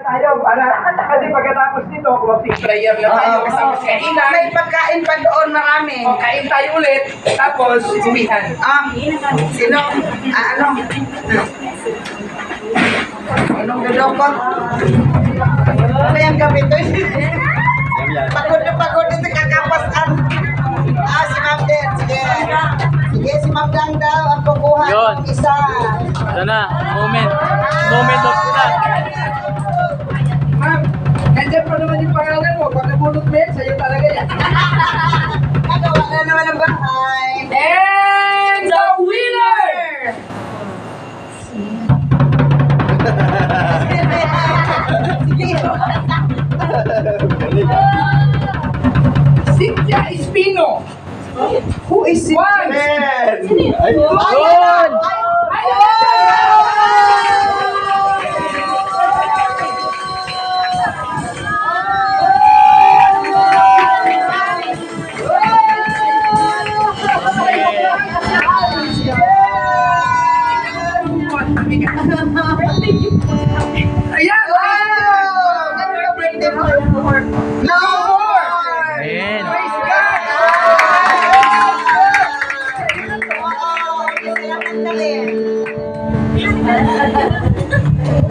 Tayo para kasi pagkatapos nito, closing prayer na tayo kasama sa kainan. May pagkain pa doon marami. O, kain tayo ulit, tapos uwihan. Sino? Ano? Anong dudokot? Ano yung gabi to? Pagod na pagod ito kakapasan. Si Ma'am Den. Sige. Sige, si Ma'am Dang daw ang kukuha Yun. ng isa. Ito na, moment of that. Ma'am, nandiyan pa naman yung pangalan mo. Pag nabunot mo yan, sa'yo talaga yan. Nagawa na naman ang bahay. And the winner! Cynthia Espino. Who is it? One. Yun! Ayan! No more! Ayan. Praise God!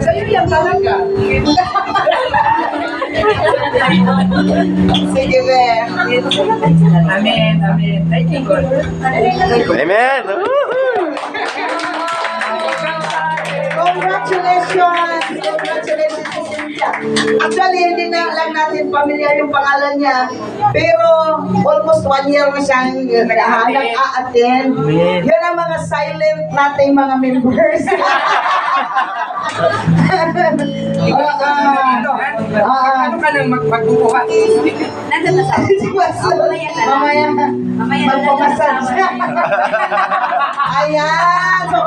Sa'yo yan talaga. Sige, be. Amen, amen. Thank you, God. Amen! Congratulations! Congratulations to Cynthia. Actually, hindi na lang natin familiar yung pangalan niya. Pero almost 1 year na siyang nag-a-attend. Yun ang mga silent nating mga members. Ano ka nang magbubuhat? Nandun na sa Mamaya na lang. Mamaya. Mamaya na lang. Magpapasal siya. Ayan! So,